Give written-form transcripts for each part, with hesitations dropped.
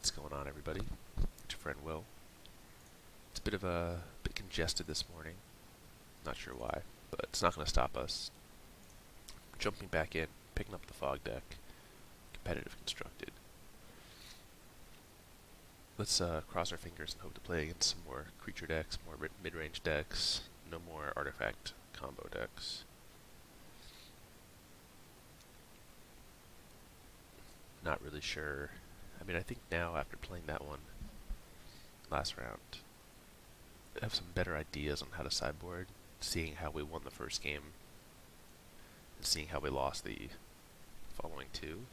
What's going on, everybody? It's your friend Will. It's a bit congested this morning. Not sure why, but it's not going to stop us. Jumping back in, picking up the fog deck, competitive constructed. Let's cross our fingers and hope to play against some more creature decks, more mid-range decks, no more artifact combo decks. Not really sure. I mean, I think now, after playing that one last round, I have some better ideas on how to sideboard, seeing how we won the first game, and seeing how we lost the following two.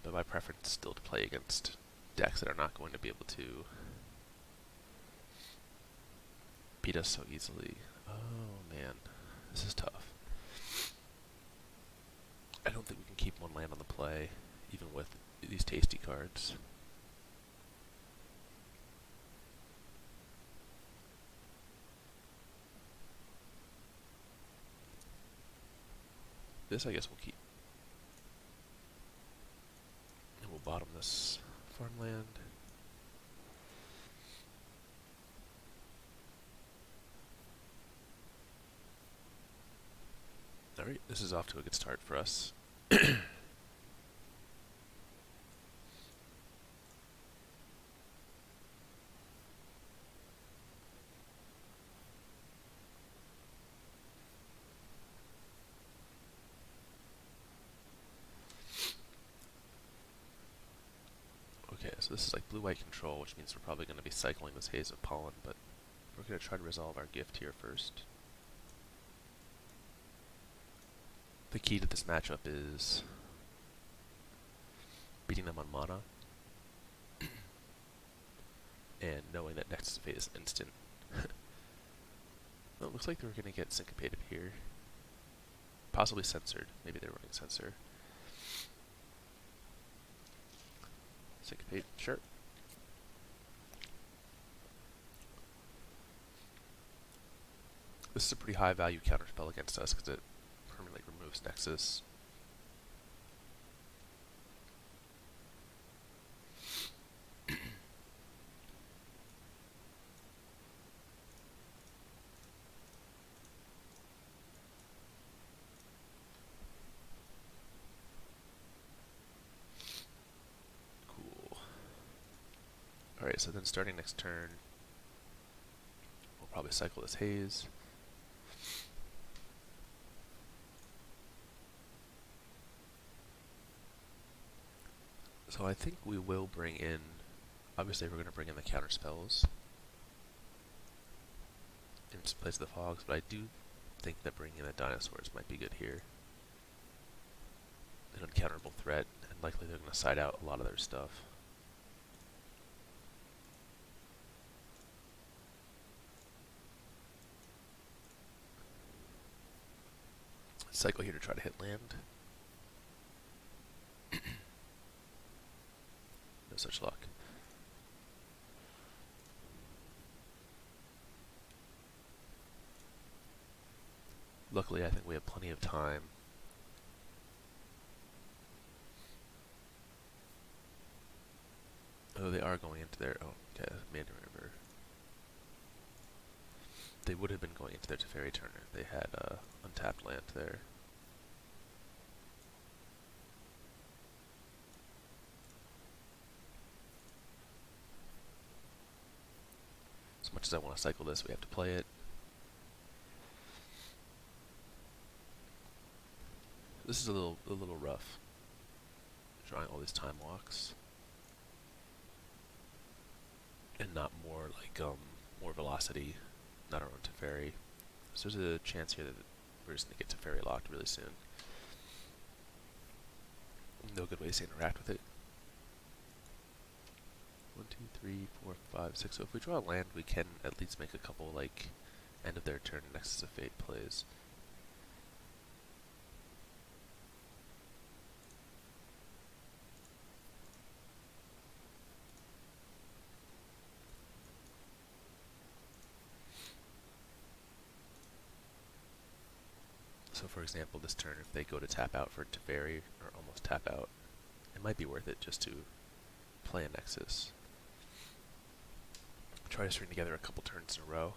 But my preference is still to play against decks that are not going to be able to beat us so easily. Oh man, this is tough. I don't think we can keep one land on the play, even with these tasty cards. This I guess we'll keep. And we'll bottom this farmland. Alright, this is off to a good start for us. Okay, so this is like blue-white control, which means we're probably going to be cycling this Haze of Pollen, but we're going to try to resolve our gift here first. The key to this matchup is beating them on mana, and knowing that Nexus of Fate is instant. Well, it looks like they were going to get syncopated here. Possibly censored. Maybe they were running censor. Syncopate, sure. This is a pretty high value counterspell against us because it permanently removes Nexus. Alright, so then starting next turn, we'll probably cycle this Haze. So I think we will bring in, obviously we're going to bring in the counter spells in place of the fogs, but I do think that bringing in the dinosaurs might be good here. An uncounterable threat, and likely they're going to side out a lot of their stuff. Cycle here to try to hit land. No such luck. Luckily, I think we have plenty of time. Oh, they are going into their... Oh, okay, Mandarin River. They would have been going into their Teferi turn if they had untapped land there. As much as I want to cycle this, we have to play it. This is a little rough. Drawing all these time walks. And not more like more velocity. Not our own Teferi. So there's a chance here that we're just going to get Teferi locked really soon. No good ways to interact with it. 1, 2, 3, 4, 5, 6. So if we draw a land, we can at least make a couple, like, end of their turn Nexus of Fate plays. So for example, this turn, if they go to tap out for Teferi, or almost tap out, it might be worth it just to play a Nexus. Try to string together a couple turns in a row.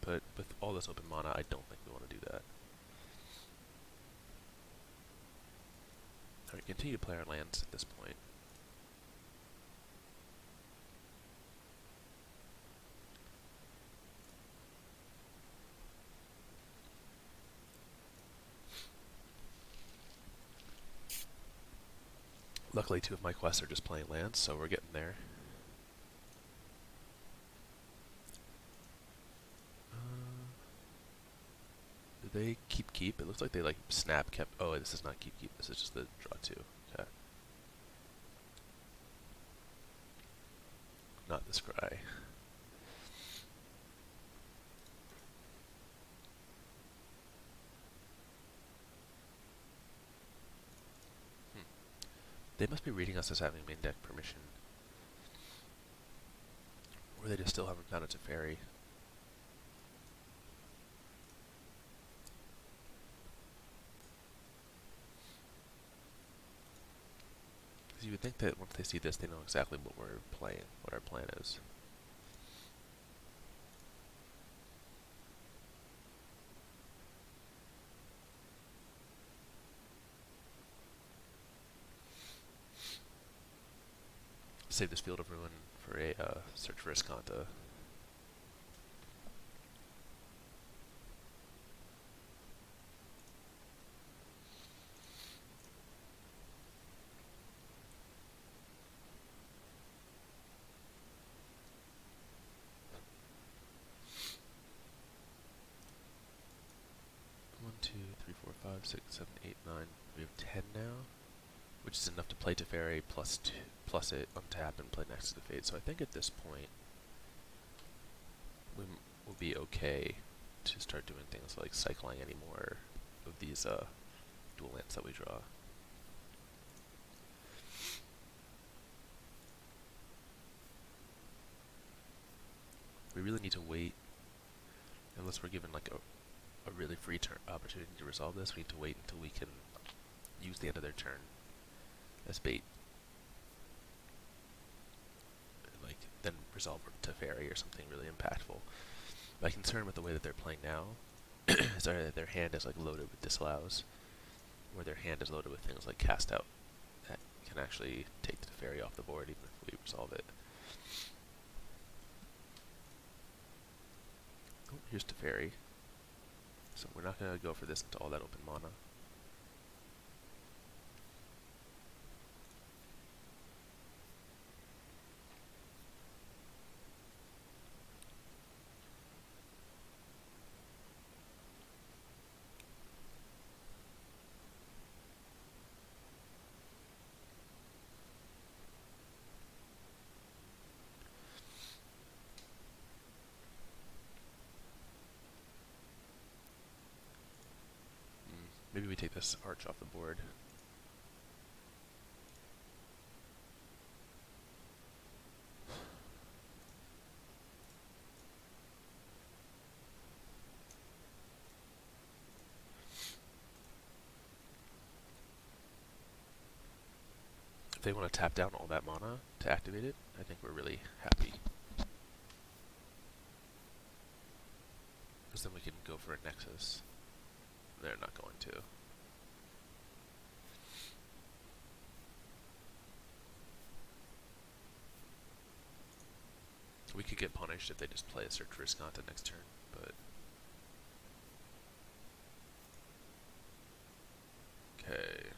But with all this open mana, I don't think we want to do that. Alright, continue to play our lands at this point. Luckily, two of my quests are just playing lands, so we're getting there. Do they keep? It looks like they like snap kept. Oh, this is not keep. This is just the draw two. Okay. Not the scry. They must be reading us as having main deck permission. Or they just still haven't found a Teferi. Because you would think that once they see this, they know exactly what we're playing, what our plan is. Save this Field of Ruin for a search for Azcanta. One, two, three, four, five, six, seven, eight, 9. We have 10 now, which is enough to play Teferi plus it untap and play Nexus of Fate. So I think at this point we'll be okay to start doing things like cycling any more of these dual lands that we draw. We really need to wait, unless we're given like a really free opportunity to resolve this. We need to wait until we can use the end of their turn as bait. Like, then resolve Teferi or something really impactful. My concern with the way that they're playing now is that their hand is like loaded with disallows, or their hand is loaded with things like cast out that can actually take the Teferi off the board even if we resolve it. Oh, here's Teferi. So we're not going to go for this into all that open mana. Maybe we take this arch off the board. If they want to tap down all that mana to activate it, I think we're really happy. Because then we can go for a Nexus. They're not going to. We could get punished if they just play a search for Azcanta next turn, but... Okay.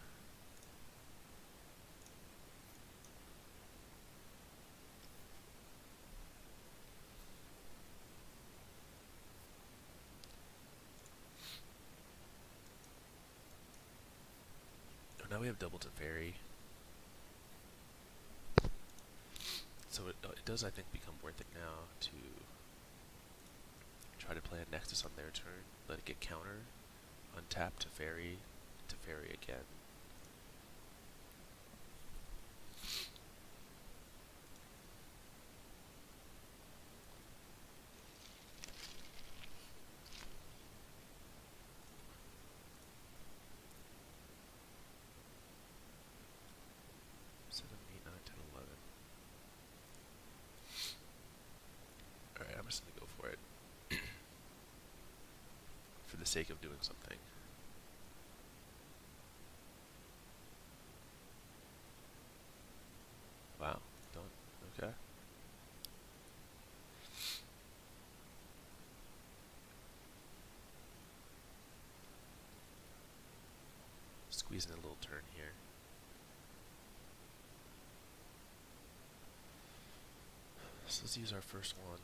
Now we have double Teferi. So it does, I think, become worth it now to try to play a Nexus on their turn, let it get counter, untap Teferi, Teferi again. the sake of doing something. Wow, done. Okay. Squeezing a little turn here. So let's use our first one.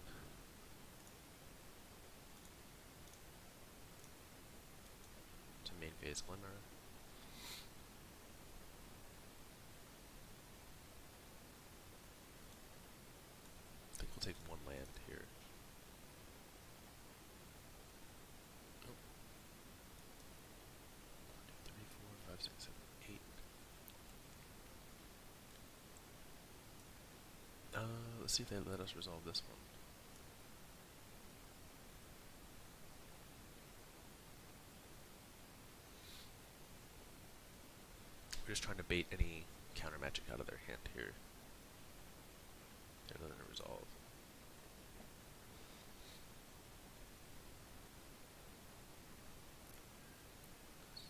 To main phase Glimmer. I think we'll take one land here. Oh. 1, 2, 3, 4, 5, 6, 7, 8. Let's see if they let us resolve this one. We're just trying to bait any counter magic out of their hand here. They're letting it resolve.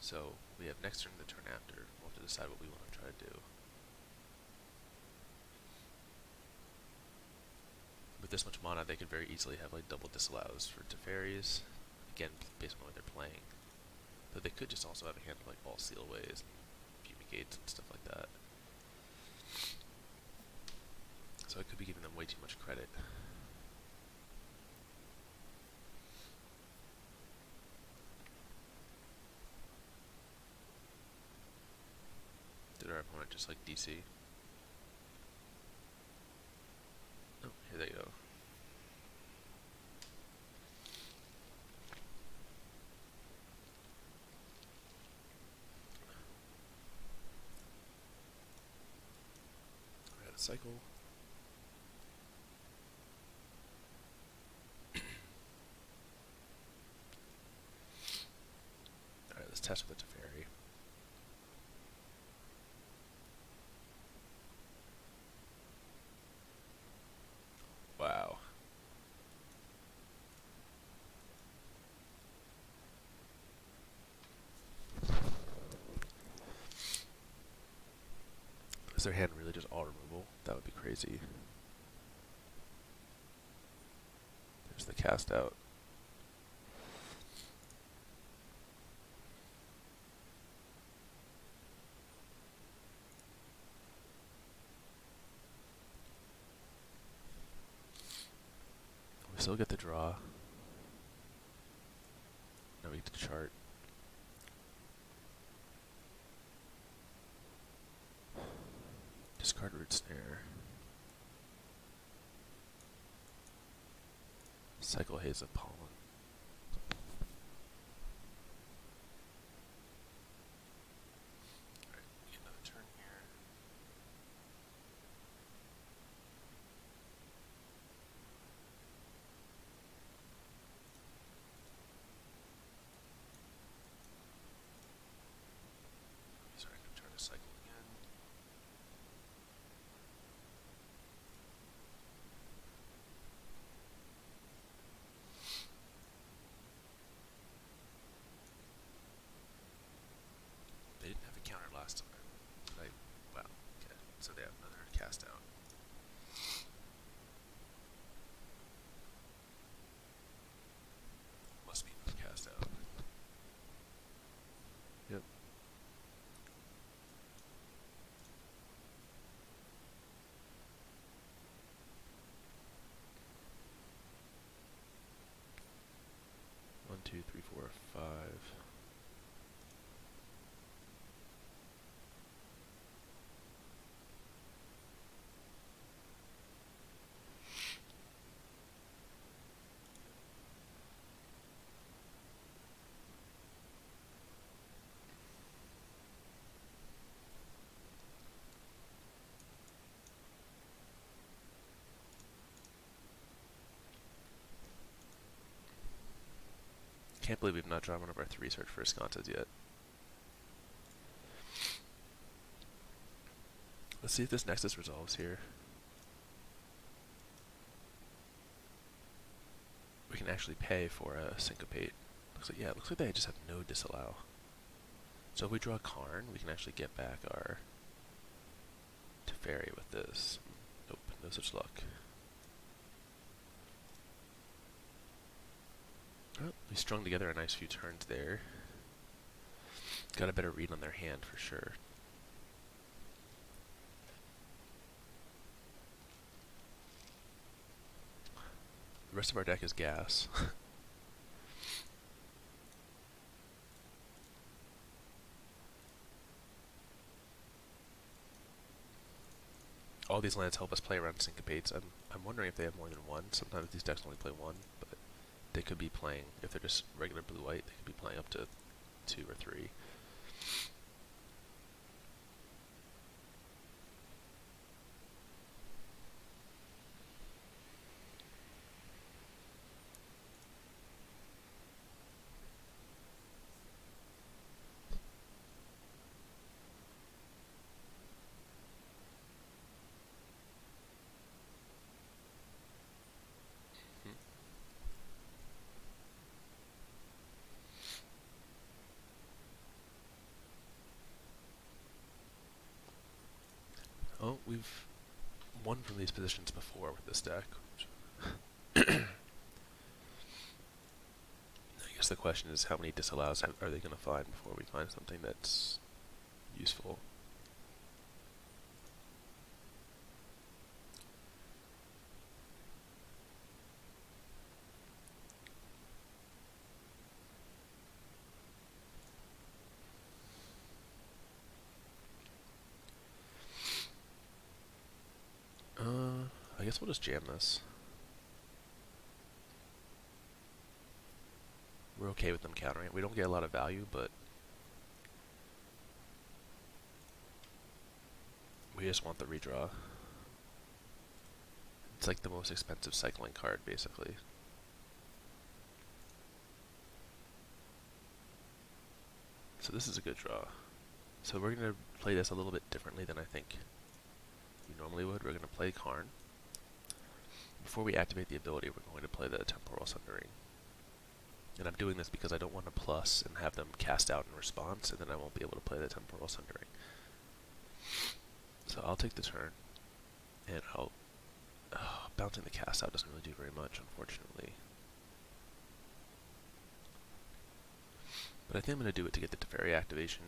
So we have next turn and the turn after. We'll have to decide what we want to try to do. With this much mana, they could very easily have like double disallows for Teferis. Again, based on what they're playing. But they could just also have a hand of like all sealways and fumigates and stuff like that. So I could be giving them way too much credit. Did our opponent just like DC? Oh, here they go. Alright, a cycle. Alright, let's test with the Teferi. Wow. Is their hand really just all removal? That would be crazy. There's the cast out. We still get the draw. Now we get to chart. Discard Root Snare. Cycle Haze of Pollen. Alright, get another turn here. Sorry, I'm trying to cycle again. They didn't have a counter last time, right? Wow, okay. So they have another cast out. Must be another cast out. Yep. One, two, three, four, five. Can't believe we've not drawn one of our 3 search for Azcantas yet. Let's see if this Nexus resolves here. We can actually pay for a Syncopate, Yeah, it looks like they just have no disallow. So if we draw Karn, we can actually get back our Teferi with this. Nope, no such luck. Well, we strung together a nice few turns there. Got a better read on their hand for sure. The rest of our deck is gas. All these lands help us play around Syncopates. I'm wondering if they have more than one. Sometimes these decks only play one, but they could be playing, if they're just regular blue-white, they could be playing up to 2 or 3. Oh, we've won from these positions before with this deck. I guess the question is how many disallows are they going to find before we find something that's useful. I guess we'll just jam this. We're okay with them countering it. We don't get a lot of value, but we just want the redraw. It's like the most expensive cycling card, basically. So this is a good draw. So we're going to play this a little bit differently than I think we normally would. We're going to play Karn. Before we activate the ability, we're going to play the Temporal Sundering. And I'm doing this because I don't want to plus and have them cast out in response, and then I won't be able to play the Temporal Sundering. So I'll take the turn, and I'll... bouncing the cast out doesn't really do very much, unfortunately. But I think I'm going to do it to get the Teferi activation.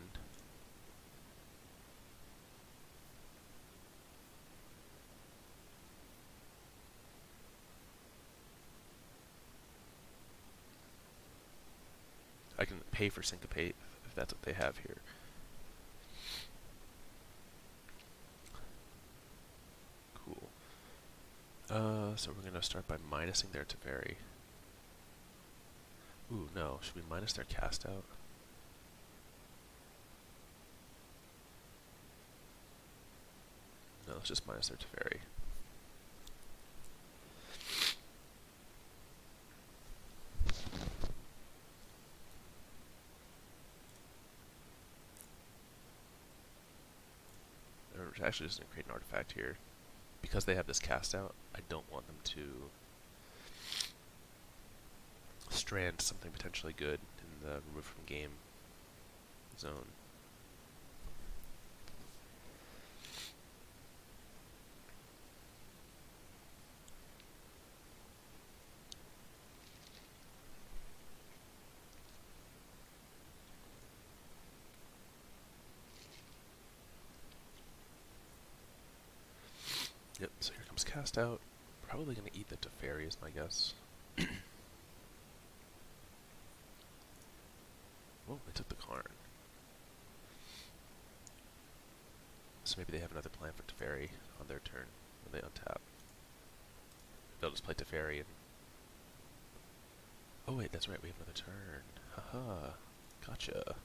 I can pay for Syncopate if that's what they have here. Cool. So we're going to start by minusing their Teferi. Ooh, no. Should we minus their cast out? No, let's just minus their Teferi. We're actually just going to create an artifact here. Because they have this cast out, I don't want them to strand something potentially good in the remove from game zone. Yep, so here comes cast out. Probably going to eat the Teferi is my guess. Oh, they took the Karn. So maybe they have another plan for Teferi on their turn when they untap. They'll just play Teferi and... Oh wait, that's right, we have another turn. Haha, gotcha.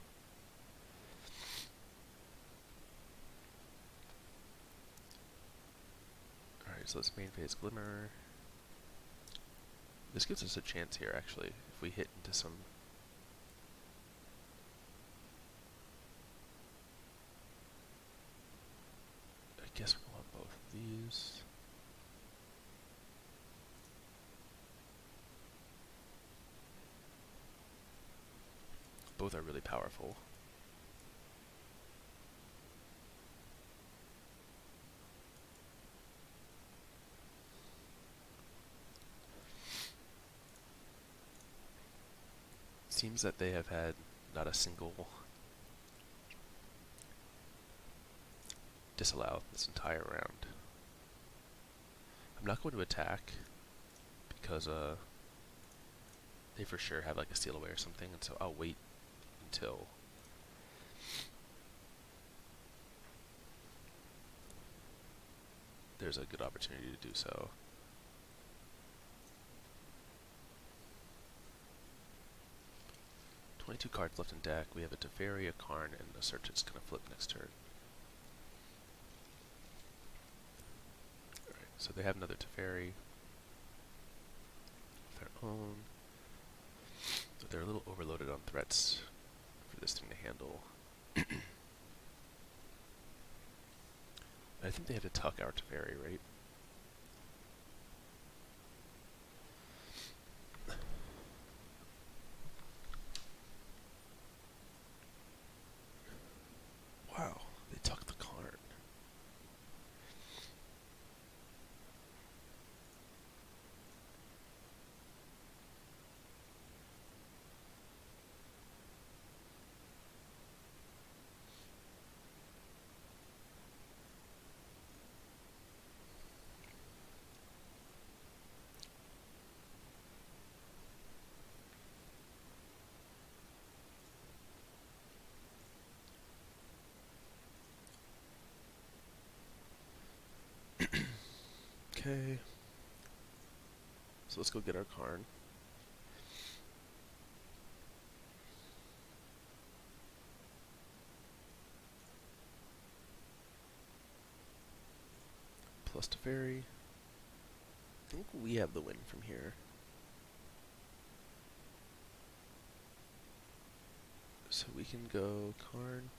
Alright, so let's main phase Glimmer. This gives us a chance here, actually, if we hit into some... I guess we'll want both of these. Both are really powerful. Seems that they have had not a single disallow this entire round. I'm not going to attack because they for sure have like a steal away or something, and so I'll wait until there's a good opportunity to do so. "22 cards left in deck. We have a Teferi, a Karn, and a Search that's going to flip next turn." Alright, so they have another Teferi of their own. So they're a little overloaded on threats for this thing to handle. I think they had to tuck our Teferi, right? Wow, they tucked the Karn. Okay. So let's go get our Karn. Plus Teferi. I think we have the win from here. So we can go Karn.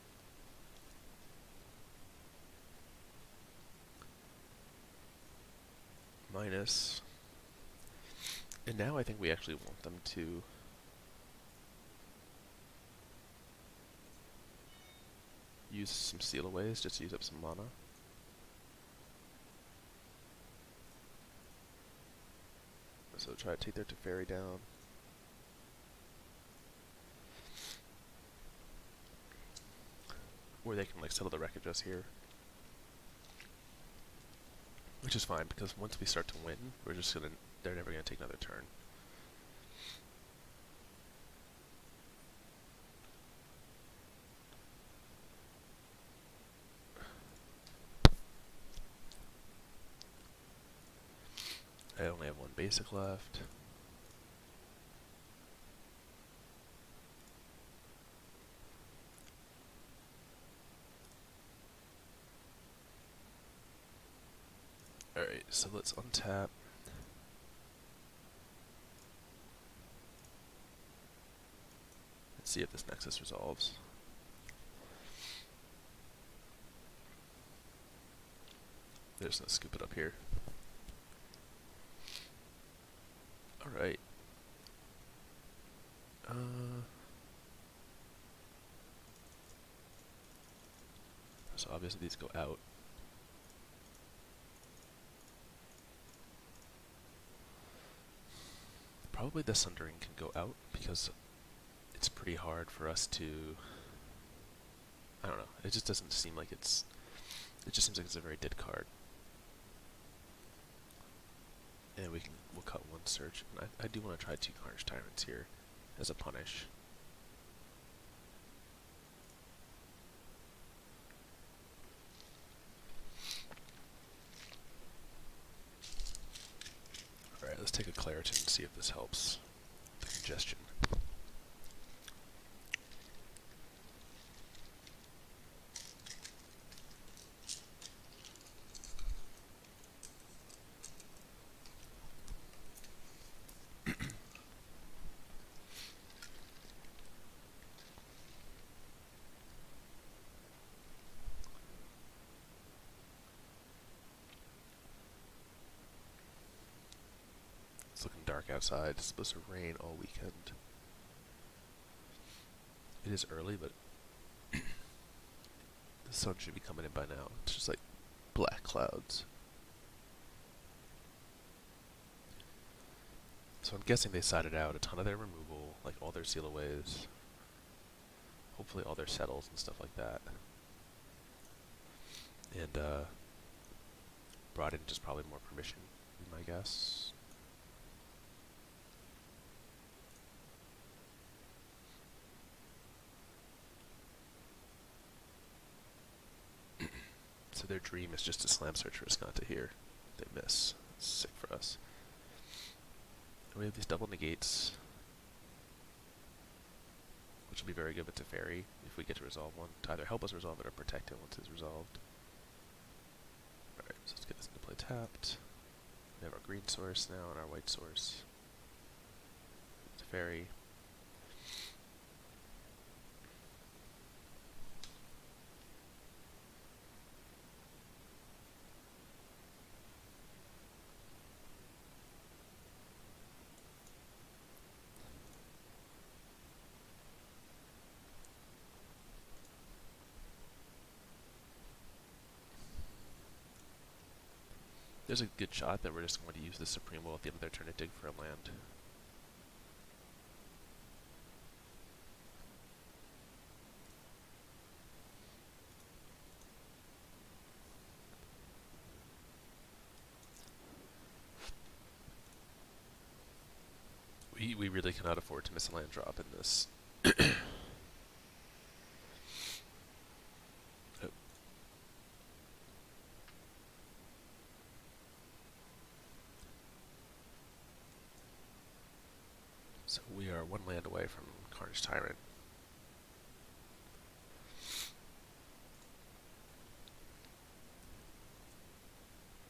Minus. And now I think we actually want them to use some steal aways just to use up some mana. So try to take their Teferi down. Or they can like settle the wreckage us here. Which is fine, because once we start to win, we're just gonna, they're never gonna take another turn. I only have one basic left. Alright, so let's untap. Let's see if this Nexus resolves. They're just gonna scoop it up here. Alright. So obviously these go out. Probably the Sundering can go out because it's pretty hard for us to, I don't know, it just doesn't seem like it just seems like it's a very dead card. And we'll cut one search. And I do want to try 2 Carnage Tyrants here as a punish. Alright, let's take a Claritin and see if this helps the congestion. It's looking dark outside. It's supposed to rain all weekend. It is early, but the sun should be coming in by now. It's just like black clouds. So I'm guessing they sided out a ton of their removal, like all their seal aways, hopefully all their settles and stuff like that. And brought in just probably more permission, would be my guess. So their dream is just to slam search for Azcanta here. They miss. It's sick for us. And we have these double negates, which will be very good with Teferi if we get to resolve one, to either help us resolve it or protect it once it's resolved. Alright, so let's get this into play tapped. We have our green source now and our white source. Teferi. There's a good shot that we're just going to use the Supreme Will at the end of their turn to dig for a land. We really cannot afford to miss a land drop in this. Oh. So we are one land away from Carnage Tyrant.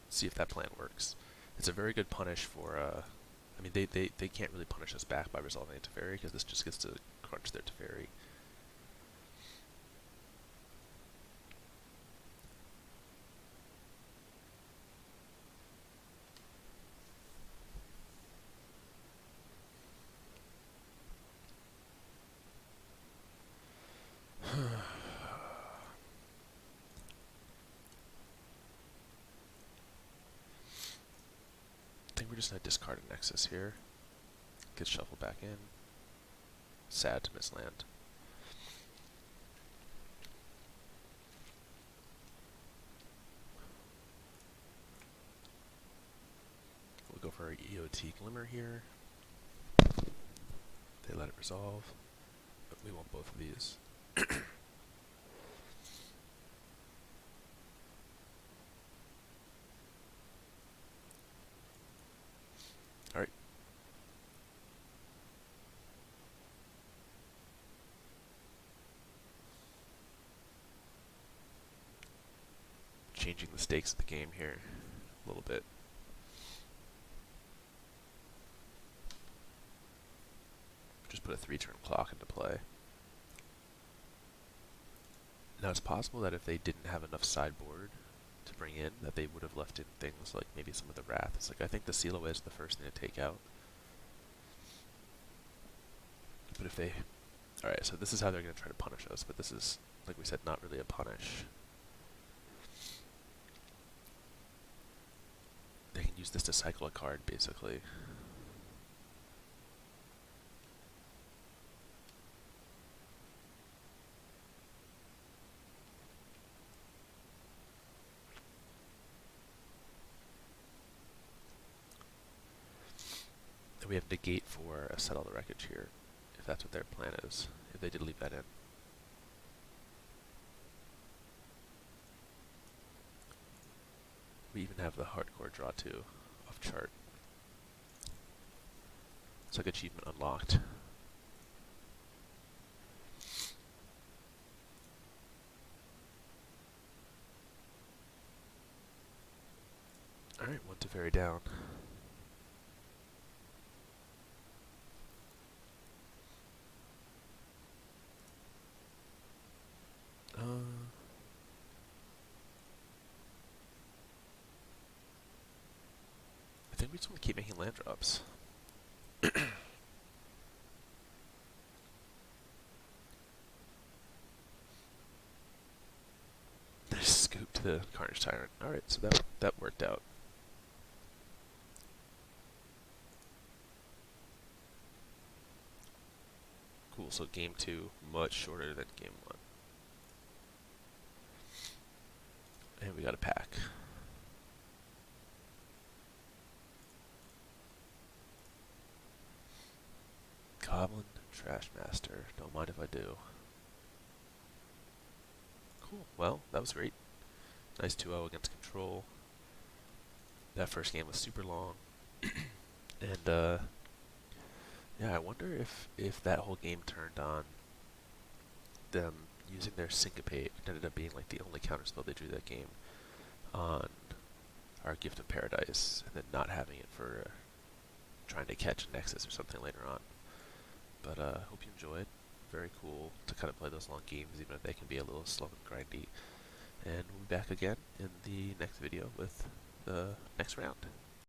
See if that plan works. It's a very good punish for, I mean, they can't really punish us back by resolving a Teferi, because this just gets to crunch their Teferi. We're just going to discard a Nexus here. Get shuffled back in. Sad to miss land. We'll go for our EOT Glimmer here. They let it resolve. But we want both of these. Alright. Changing the stakes of the game here a little bit. Just put a 3-turn clock into play. Now it's possible that if they didn't have enough sideboard to bring in, that they would have left in things like maybe some of the Wrath. It's like, I think the Seal Away is the first thing to take out. But if they... Alright, so this is how they're going to try to punish us, but this is, like we said, not really a punish. They can use this to cycle a card, basically. We have Negate for a Settle the Wreckage here, if that's what their plan is, if they did leave that in. We even have the Hardcore draw too, off chart. It's like achievement unlocked. Alright, one Teferi down. I think we just want to keep making land drops. into Carnage Tyrant. Alright, so that worked out. Cool, so game 2, much shorter than game 1. And we got a pack. Goblin Trashmaster. Don't mind if I do. Cool. Well, that was great. Nice 2-0 against Control. That first game was super long. And, yeah, I wonder if that whole game turned on them using their Syncopate, which ended up being like the only counterspell they drew that game, on our Gift of Paradise, and then not having it for trying to catch a Nexus or something later on. But hope you enjoyed. Very cool to kind of play those long games, even if they can be a little slow and grindy. And we'll be back again in the next video with the next round.